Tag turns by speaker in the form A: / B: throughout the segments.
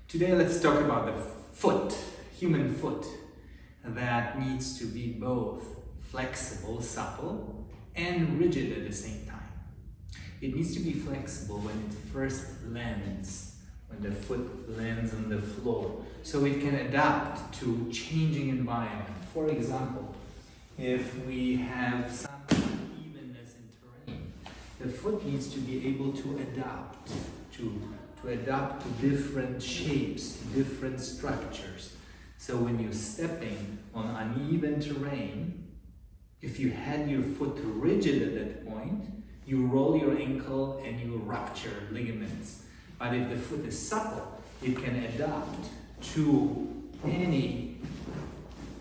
A: Today let's talk about the foot, human foot, that needs to be both flexible, supple, and rigid at the same time. It needs to be flexible when it first lands, when the foot lands on the floor, so it can adapt to changing environment. For example, if we have some unevenness in terrain, the foot needs to be able to adapt to different shapes, to different structures. So when you're stepping on uneven terrain, if you had your foot rigid at that point, you roll your ankle and you rupture ligaments. But if the foot is supple, it can adapt to any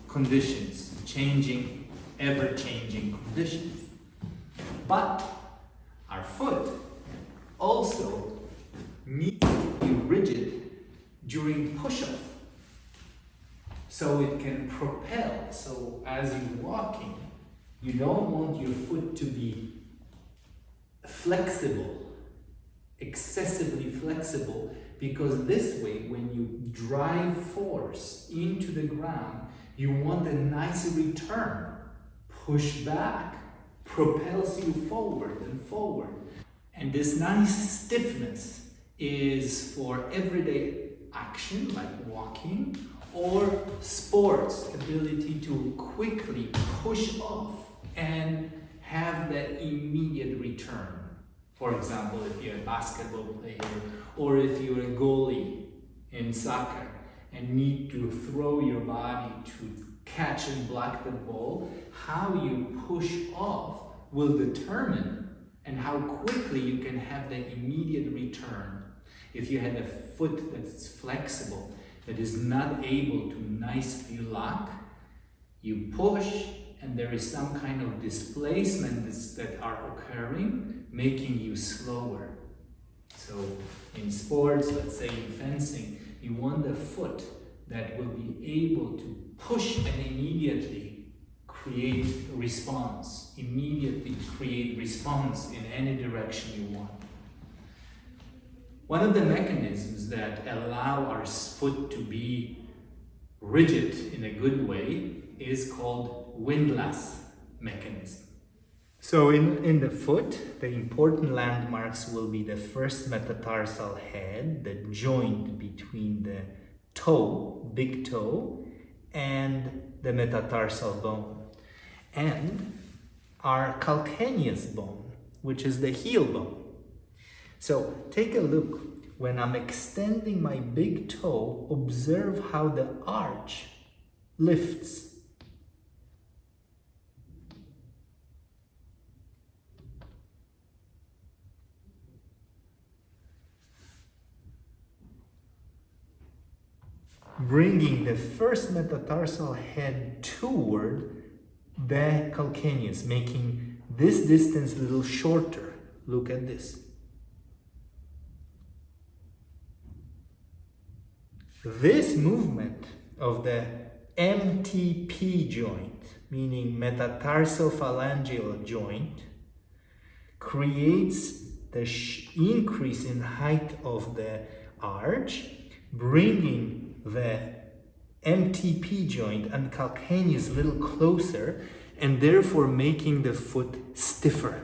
A: conditions, ever-changing conditions. But our foot also needs to be rigid during push-off, so it can propel. So as you're walking, you don't want your foot to be flexible, excessively flexible, because this way, when you drive force into the ground, you want a nice return. Push back, propels you forward and forward. And this nice stiffness is for everyday action, like walking, or sports, ability to quickly push off and have that immediate return. For example, if you're a basketball player, or if you're a goalie in soccer and need to throw your body to catch and block the ball, how you push off will determine and how quickly you can have the immediate return. If you had a foot that's flexible, that is not able to nicely lock, you push and there is some kind of displacements that are occurring, making you slower. So in sports, let's say in fencing, you want a foot that will be able to push and immediately create response, in any direction you want. One of the mechanisms that allow our foot to be rigid in a good way is called Windlass Mechanism. So in the foot, the important landmarks will be the first metatarsal head, the joint between the toe, big toe, and the metatarsal bone, and our calcaneus bone, which is the heel bone. So take a look. When I'm extending my big toe, observe how the arch lifts. Bringing the first metatarsal head toward the calcaneus, making this distance a little shorter. Look at this. This movement of the MTP joint, meaning metatarsophalangeal joint, creates the increase in height of the arch, bringing the MTP joint and calcaneus a little closer, and therefore making the foot stiffer.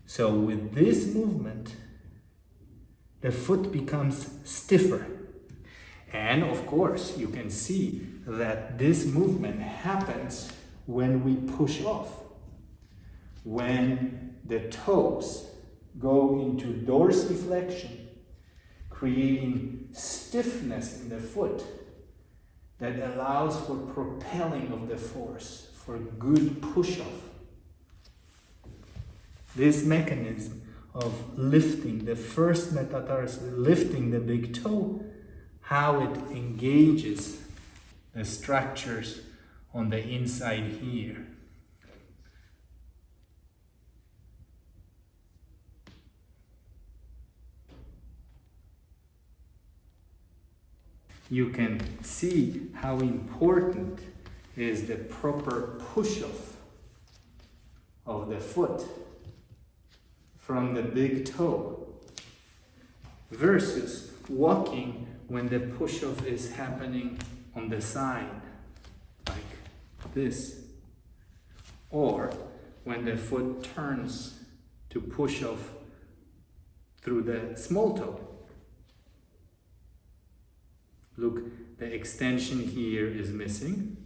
A: So with this movement, the foot becomes stiffer. And of course, you can see that this movement happens when we push off. When the toes go into dorsiflexion, creating stiffness in the foot that allows for propelling of the force, for good push-off. This mechanism of lifting the first metatarsal, lifting the big toe, how it engages the structures on the inside here. You can see how important is the proper push-off of the foot from the big toe versus walking when the push-off is happening on the side, like this, or when the foot turns to push off through the small toe. Look, the extension here is missing,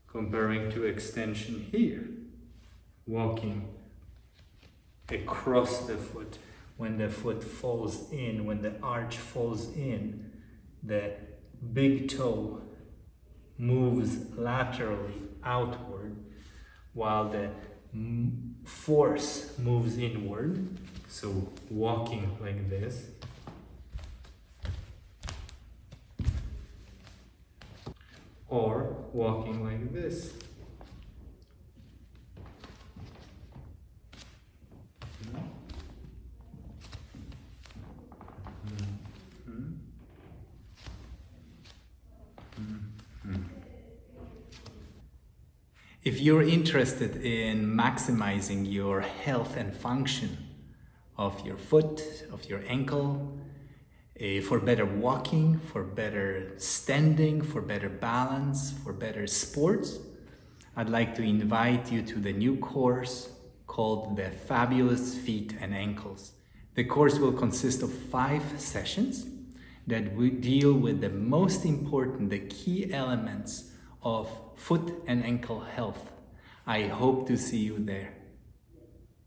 A: comparing to extension here. Walking across the foot. When the foot falls in, when the arch falls in, the big toe moves laterally outward while the force moves inward. So walking like this. Or walking like this. If you're interested in maximizing your health and function of your foot, of your ankle, for better walking, for better standing, for better balance, for better sports, I'd like to invite you to the new course called the Fabulous Feet and Ankles. The course will consist of 5 sessions that will deal with the most important, the key elements of foot and ankle health. I hope to see you there.